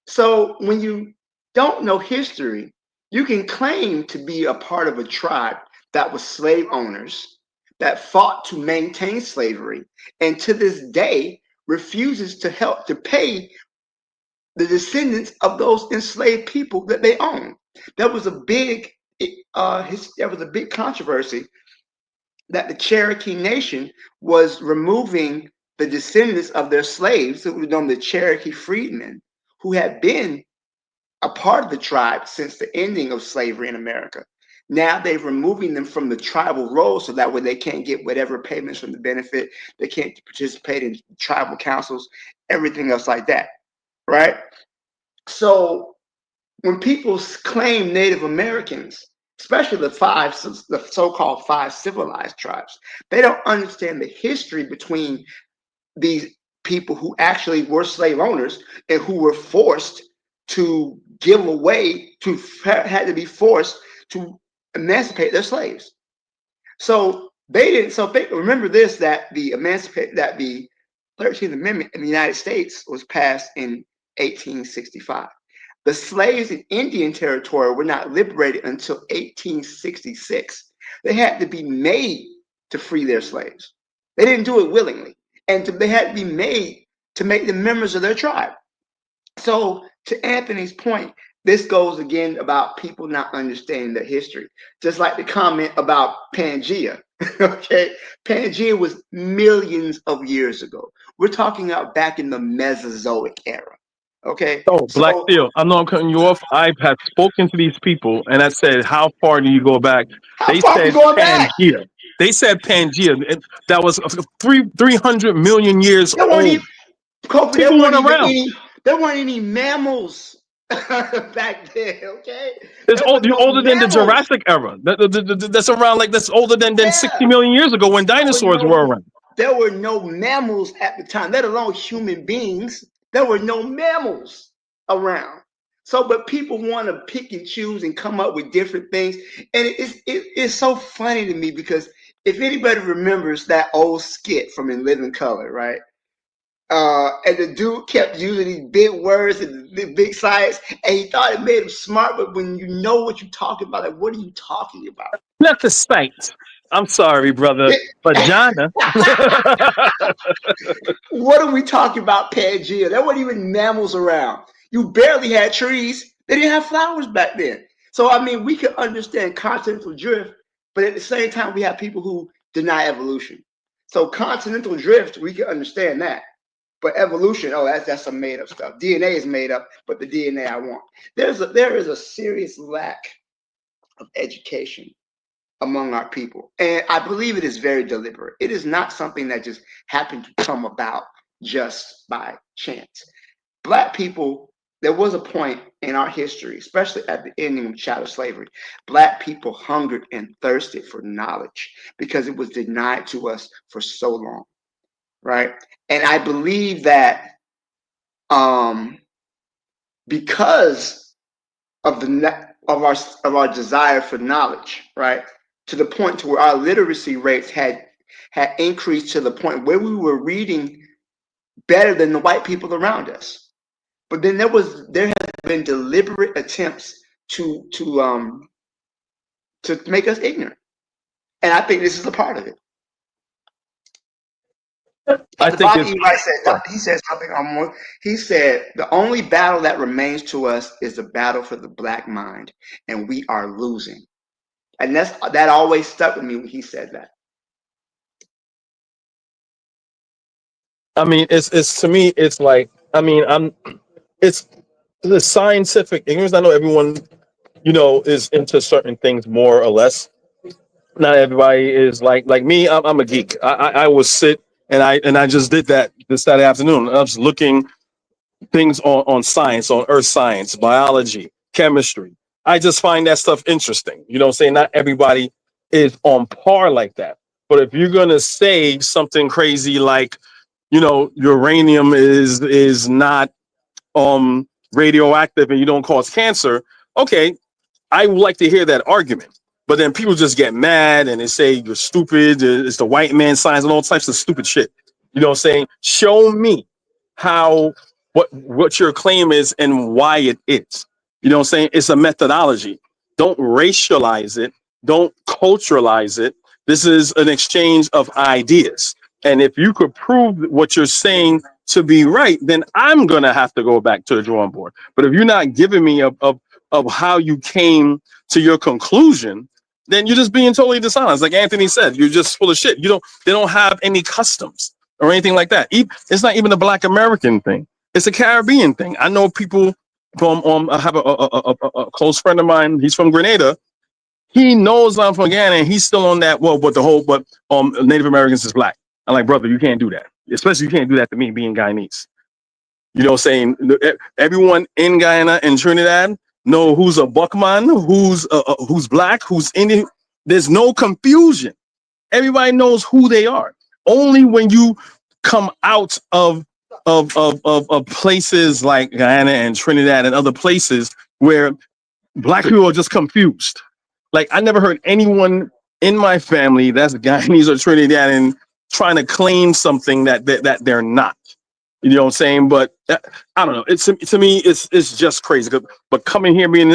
So when you don't know history, you can claim to be a part of a tribe that was slave owners, that fought to maintain slavery, and to this day refuses to help to pay the descendants of those enslaved people that they own. There was a big controversy that the Cherokee Nation was removing the descendants of their slaves, who were known the Cherokee freedmen, who had been a part of the tribe since the ending of slavery in America. Now they're removing them from the tribal roll so that way they can't get whatever payments from the benefit. They can't participate in tribal councils, everything else like that, right? So when people claim Native Americans, especially the so-called 5 civilized tribes, they don't understand the history between these people who actually were slave owners and who were forced to give away, had to be forced to emancipate their slaves. So they didn't. So remember this: that the 13th Amendment in the United States was passed in 1865. The slaves in Indian Territory were not liberated until 1866. They had to be made to free their slaves. They didn't do it willingly, and they had to be made to make them members of their tribe. So, to Anthony's point, this goes again about people not understanding their history. Just like the comment about Pangea. Okay, Pangea was millions of years ago. We're talking about back in the Mesozoic era. Okay, Oh, Black so Steel, I'm not cutting you off. I have spoken to these people and I said, how far do you go back? how They far we said going back? Pangea. They said Pangea. That was 300 million years There weren't old. even Kofi. People went around. There weren't any mammals back then. Okay, It's there were old, no older than the mammals. Jurassic era. That's around that's older than Yeah, 60 million years ago when there were dinosaurs no were around. there were no mammals at the time, let alone human beings. There were no mammals around. So, but people want to pick and choose and come up with different things, and it's so funny to me because if anybody remembers that old skit from In Living Color, right? And the dude kept using these big words and the big science, and he thought it made him smart. But when you know what you're talking about, like, what are you talking about? Not the sight. I'm sorry, brother. Vagina. What are we talking about, Pangea? There weren't even mammals around. You barely had trees. They didn't have flowers back then. So, I mean, we can understand continental drift, but at the same time, we have people who deny evolution. So, continental drift, we can understand that. But evolution, oh, that's some made up stuff. DNA is made up, but the DNA I want. There is a serious lack of education among our people. And I believe it is very deliberate. It is not something that just happened to come about just by chance. Black people, there was a point in our history, especially at the ending of chattel slavery, Black people hungered and thirsted for knowledge because it was denied to us for so long, right? And I believe that because of our desire for knowledge, right? To the point to where our literacy rates had increased to the point where we were reading better than the white people around us. But then there have been deliberate attempts to make us ignorant, and I think this is a part of it. I Dr. think Bobby it's E. Wright said, he said something on more. He said, the only battle that remains to us is the battle for the Black mind, and we are losing. And that always stuck with me when he said that. I mean, it's to me, it's like, I mean, it's the scientific ignorance. I know everyone, is into certain things more or less. Not everybody is like me. I'm a geek. I will sit and I just did that this Saturday afternoon. I was looking things on science, on earth science, biology, chemistry. I just find that stuff interesting. You know what I'm saying? Not everybody is on par like that. But if you're gonna say something crazy like, uranium is not radioactive and you don't cause cancer, okay, I would like to hear that argument. But then people just get mad and they say you're stupid, it's the white man science and all types of stupid shit. You know what I'm saying? Show me how what your claim is and why it is. You know what I'm saying? It's a methodology. Don't racialize it, don't culturalize it. This is an exchange of ideas. And if you could prove what you're saying to be right, then I'm gonna have to go back to the drawing board. But if you're not giving me of how you came to your conclusion, then you're just being totally dishonest. Like Anthony said, you're just full of shit. They don't have any customs or anything like that. It's not even a Black American thing. It's a Caribbean thing. I know people from I have a close friend of mine. He's from Grenada. He knows I'm from Ghana, and he's still on that. Well, but Native Americans is Black. I'm like, brother, you can't do that. Especially you can't do that to me being Guyanese. You know what I'm saying? Everyone in Guyana and Trinidad know who's a Buckman, who's Black, who's Indian. There's no confusion. Everybody knows who they are. Only when you come out of places like Guyana and Trinidad and other places where Black people are just confused. Like I never heard anyone in my family that's Guyanese or Trinidadian trying to claim something that they're not. You know what I'm saying? But I don't know. It's to me, it's just crazy. But coming here, being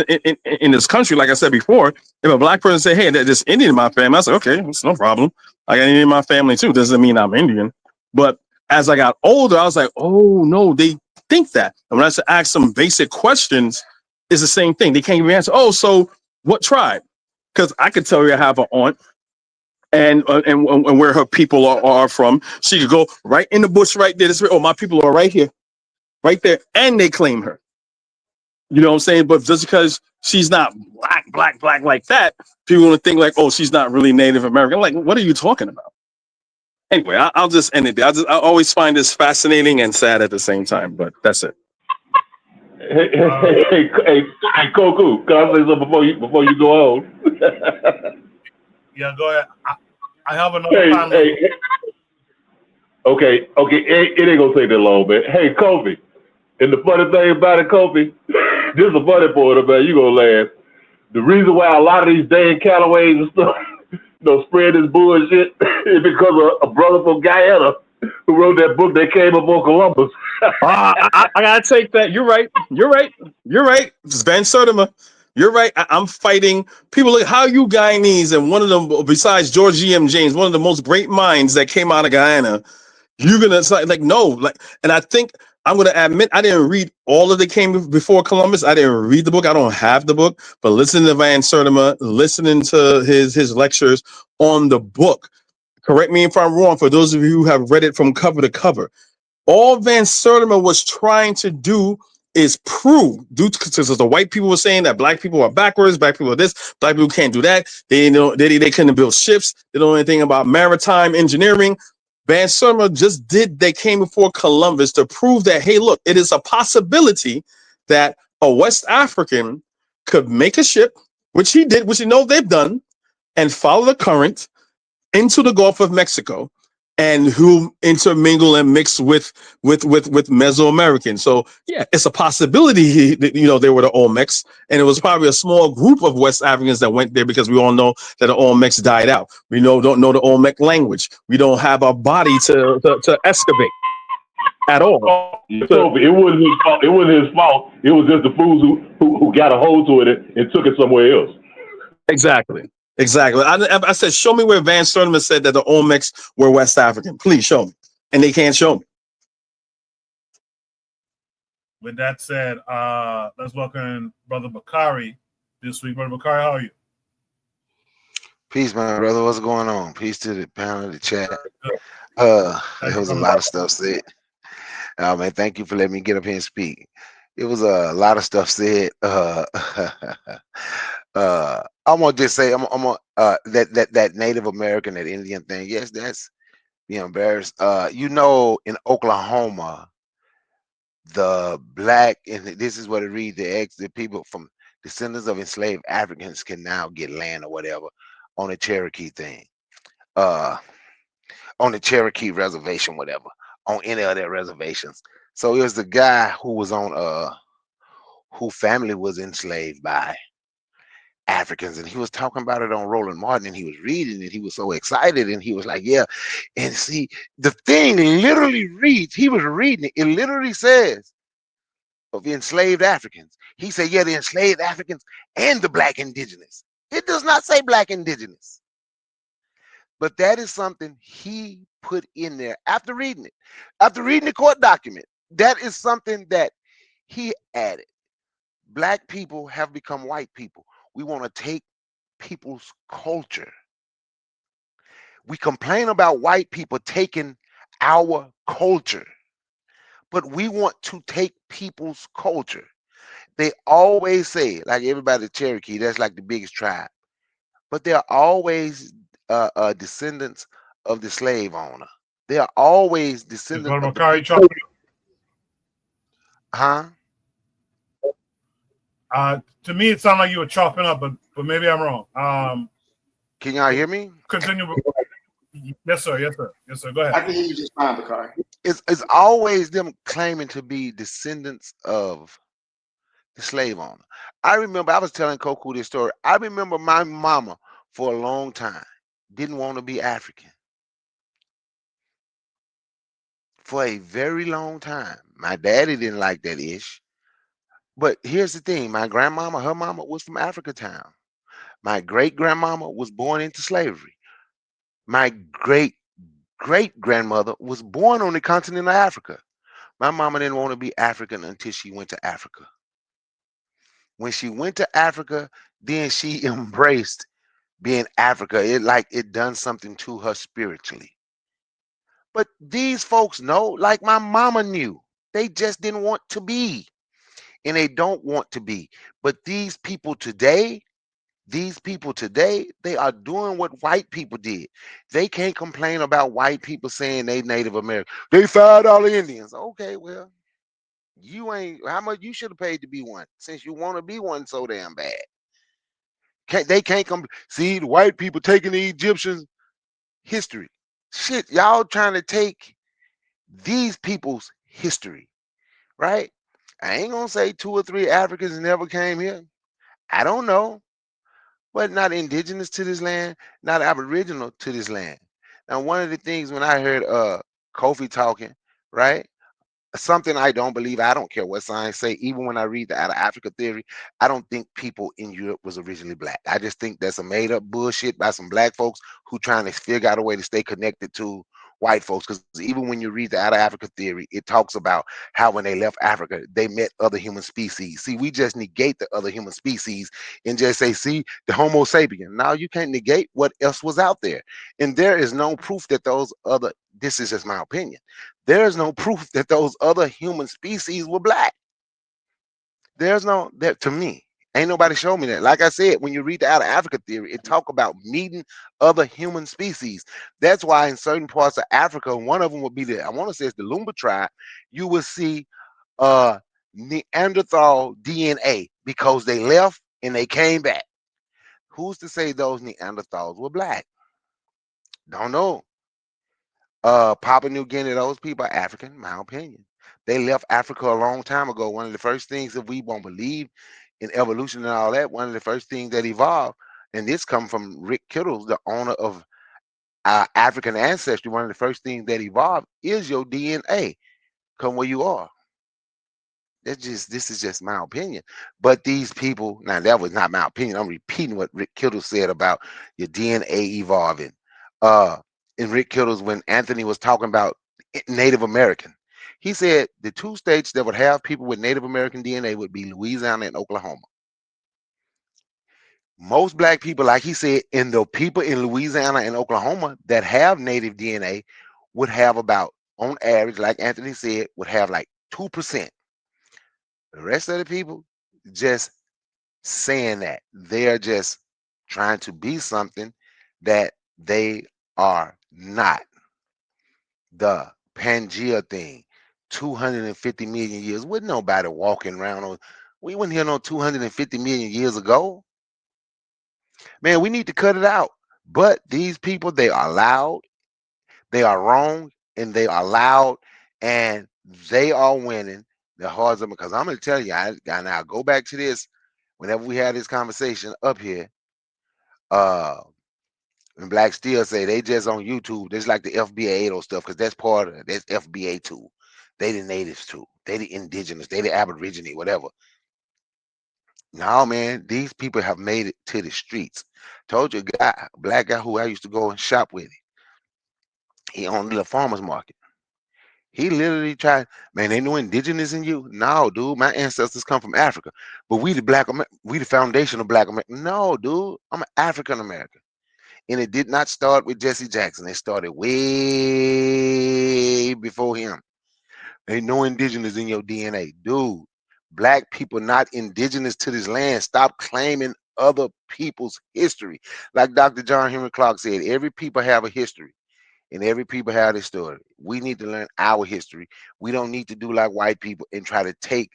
in this country, like I said before, if a Black person say, "Hey, there's Indian in my family," I say, "Okay, it's no problem. I got Indian in my family too. Doesn't mean I'm Indian." But as I got older, I was like, "Oh no, they think that." And when I ask some basic questions, it's the same thing. They can't even answer. Oh, so what tribe? Because I could tell you I have an aunt and where her people are from. She could go right in the bush right there. Oh, my people are right here, right there, and they claim her. You know what I'm saying? But just because she's not black like that, people want to think like, oh, she's not really Native American. I'm like, what are you talking about? Anyway, I'll just end it there. I always find this fascinating and sad at the same time, but that's it. Hey, Koku, can I say something before you go on? Yeah, go ahead. I have another panel. Okay, it ain't gonna take that long, man. Hey, Kofi, and the funny thing about it, Kofi, this is a funny part, man. You gonna laugh. The reason why a lot of these dang Callaways and stuff, spread this bullshit is because of a brother from Guyana Who wrote that book that came up on Columbus? I gotta take that. You're right. You're right. You're right. It's Van Sertima. You're right. I'm fighting people. Like how you Guyanese and one of them, besides George G.M. James, one of the most great minds that came out of Guyana. You're gonna like no, like, and I think I'm gonna admit I didn't read all of the came before Columbus. I didn't read the book. I don't have the book, but listening to Van Sertima, listening to his lectures on the book. Correct me if I'm wrong. For those of you who have read it from cover to cover, all Van Sertima was trying to do is prove, due to because the white people were saying that black people are backwards, black people are this, black people can't do that. They know they couldn't build ships. They don't know anything about maritime engineering. Van Sertima just did. They came before Columbus to prove that hey, look, it is a possibility that a West African could make a ship, which he did, which you know they've done, and follow the current into the Gulf of Mexico and who intermingle and mix with Mesoamerican. So yeah, it's a possibility they were the Olmecs, and it was probably a small group of West Africans that went there because we all know that the Olmecs died out. We don't know the Olmec language. We don't have a body to excavate at all. So, It wasn't his fault. It wasn't his fault. It was just the fools who got a hold to it and took it somewhere else. exactly. Exactly. I said, show me where Van Sertima said that the Olmecs were West African. Please show me. And they can't show me. With that said, let's welcome Brother Bakari this week. Brother Bakari, how are you? Peace, my brother. What's going on? Peace to the panel, the chat. Good. Thank There you was a for lot of stuff said. Man, thank you for letting me get up here and speak. It was a lot of stuff said. I'm gonna just say, I'm gonna that Native American, that Indian thing. Yes, that's being embarrassed. In Oklahoma, the black, and this is what it reads: the people from descendants of enslaved Africans can now get land or whatever on the Cherokee thing. Uh, on the Cherokee reservation, whatever, on any of their reservations. So it was the guy who was on who family was enslaved by Africans, and he was talking about it on Roland Martin, and he was reading it. He was so excited, and he was like, "Yeah." And see, the thing literally reads. He was reading it. It literally says of the enslaved Africans. He said, "Yeah, the enslaved Africans and the black indigenous." It does not say black indigenous. But that is something he put in there after reading it, after reading the court document. That is something that he added. Black people have become white people. We want to take people's culture. We complain about white people taking our culture, but we want to take people's culture. They always say, like everybody, Cherokee, that's like the biggest tribe, but they're always descendants of the slave owner. They are always Is descendants Brother of the Bakari people. Huh? to me, it sounded like you were chopping up, but maybe I'm wrong. Can y'all hear me? Continue. Yes, sir. Yes, sir. Yes, sir. Go ahead. I can hear you just fine, Bakari. It's always them claiming to be descendants of the slave owner. I remember I was telling Koku this story. I remember my mama for a long time didn't want to be African. For a very long time. My daddy didn't like that ish. But here's the thing, my grandmama, her mama was from Africa Town. My great grandmama was born into slavery. My great great grandmother was born on the continent of Africa. My mama didn't want to be African until she went to Africa. When she went to Africa, then she embraced being Africa. It done something to her spiritually. But these folks know, like my mama knew, they just didn't want to be, and they don't want to be. But these people today, they are doing what white people did. They can't complain about white people saying they Native American. They $5 Indians. Okay, well, you ain't how much you should have paid to be one, since you want to be one so damn bad. They can't come see the white people taking the Egyptians history. Shit, y'all trying to take these people's history, right? I ain't gonna say 2 or 3 Africans never came here. I don't know, but not indigenous to this land, not aboriginal to this land. Now, one of the things when I heard Kofi talking, right? Something I don't believe. I don't care what science say. Even when I read the out of Africa theory, I don't think people in Europe was originally black. I just think that's a made up bullshit by some black folks who trying to figure out a way to stay connected to white folks. Because even when you read the out of Africa theory, it talks about how when they left Africa, they met other human species. See, we just negate the other human species and just say, see, the Homo sapien. Now you can't negate what else was out there. And there is no proof that those other, this is just my opinion, there's no proof that those other human species were black. There's no that to me. Ain't nobody showed me that. Like I said, when you read the Out of Africa theory, it talk about meeting other human species. That's why in certain parts of Africa, one of them would be the I want to say it's the Lumba tribe. You will see uh Neanderthal DNA because they left and they came back. Who's to say those Neanderthals were black? Don't know. Papua New Guinea, those people are African, in my opinion. They left Africa a long time ago. One of the first things, if we won't believe in evolution and all that, one of the first things that evolved, and this come from Rick Kittles, the owner of African ancestry. One of the first things that evolved is your DNA. Come where you are. That's just this is just my opinion. But these people, now that was not my opinion. I'm repeating what Rick Kittle said about your DNA evolving. Uh in Rick Kittle's when Anthony was talking about Native American, he said the two states that would have people with Native American DNA would be Louisiana and Oklahoma. Most black people, like he said, and the people in Louisiana and Oklahoma that have native DNA would have about, on average, like Anthony said, would have like 2%. The rest of the people just saying that they're just trying to be something that they are not. The Pangea thing, 250 million years. With nobody walking around on, we wouldn't hear no 250 million years ago. Man, we need to cut it out. But these people, they are loud, they are wrong, and they are loud, and they are winning the hearts of them. Because I'm going to tell you, I now go back to this whenever we had this conversation up here, uh, and Black Steel say they just on YouTube, just like the FBA or stuff, because that's part of it. That's FBA too. They the natives too. They the indigenous. They the aborigine, whatever. No, man, these people have made it to the streets. Told you a guy, a black guy who I used to go and shop with. He owned the farmers market. He literally tried, man, ain't no indigenous in you. No, dude, my ancestors come from Africa, but we the we the foundation of black America. No, dude, I'm an African American. And it did not start with Jesse Jackson. It started way before him. Ain't no indigenous in your DNA. Dude, black people not indigenous to this land. Stop claiming other people's history. Like Dr. John Henry Clark said, every people have a history and every people have a story. We need to learn our history. We don't need to do like white people and try to take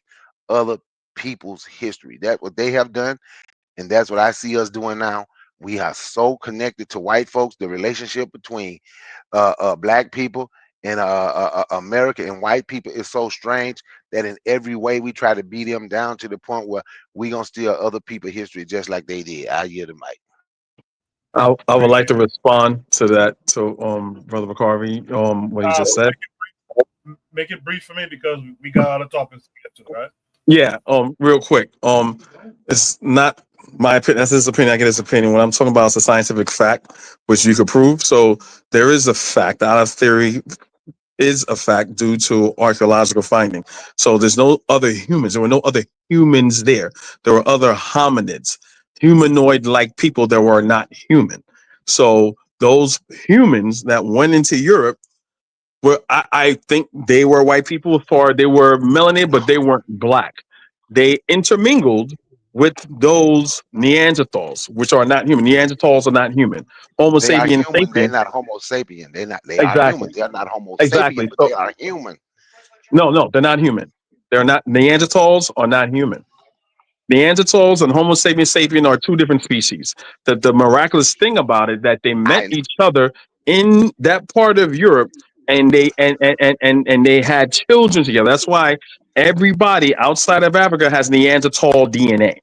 other people's history. That's what they have done. And that's what I see us doing now. We are so connected to white folks. The relationship between black people and America and white people is so strange that in every way we try to beat them down to the point where we gonna steal other people's history just like they did. I hear the mic. I would like to Appreciate it. respond to that, to Brother McCarvey, what he just said. Make it brief for me because we got other topics to get to, right? Yeah, real quick. It's not my opinion. That's his opinion. I get his opinion. What I'm talking about is a scientific fact, which you could prove. So there is a fact. Out of theory is a fact due to archaeological finding. So there's no other humans. There were no other humans there. There were other hominids, humanoid-like people that were not human. So those humans that went into Europe were, I think they were white people for they were melanated, but they weren't black. They intermingled with those Neanderthals, which are not human. Neanderthals are not human. Homo They are sapien human. They're sapien. not Homo sapien. They're not. They are Exactly. human. They are not Homo sapien, Exactly. but So they are human. no, no, they're not human. They're not Neanderthals are not human. Neanderthals and Homo sapiens sapien are two different species. The miraculous thing about it that they met I each other in that part of Europe, and they had children together. That's why everybody outside of Africa has Neanderthal DNA.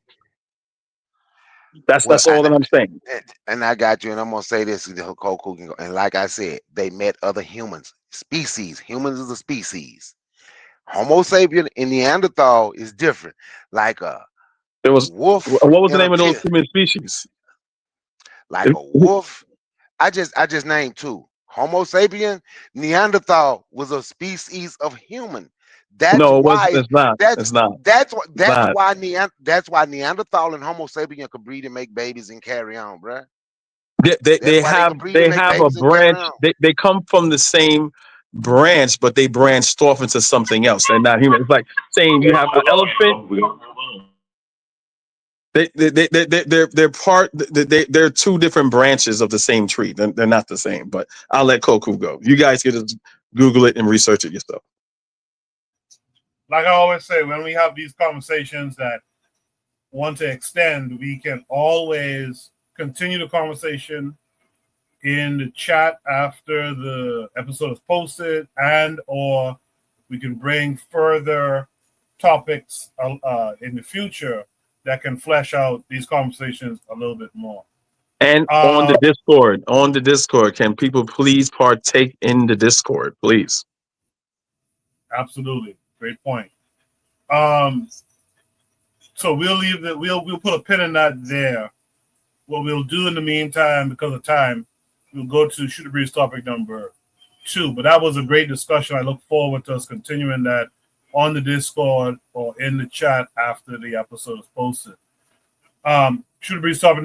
Well, That's all that I'm saying. and I got you, and I'm gonna say this: the Hokoku can go. And like I said, they met other humans, species. Humans is a species. Homo sapien and Neanderthal is different. Like a There was wolf what was the and a name of those kid, human species? like a wolf. I just named two. Homo sapien, Neanderthal was a species of human. That's No, it was. why It's not. that's It's not. It's that's not. why that's why Neanderthal and Homo sapien could breed and make babies and carry on, bruh. That's why they could breed and They make have a babies and carry branch. on. They come from the same branch, but they branched off into something else. They're not human. It's like saying you have an elephant. They're part. They're two different branches of the same tree. They're not the same. But I'll let Koku go. You guys can just Google it and research it yourself. Like I always say, when we have these conversations that want to extend, we can always continue the conversation in the chat after the episode is posted, and or we can bring further topics in the future that can flesh out these conversations a little bit more. And on the Discord, can people please partake in the Discord, please? Absolutely, great point. So we'll leave that. We'll put a pin in that there. What we'll do in the meantime, because of time, we'll go to Shoot the Breeze topic number 2. But that was a great discussion. I look forward to us continuing that on the Discord or in the chat after the episode is posted. Shoot the Breeze topic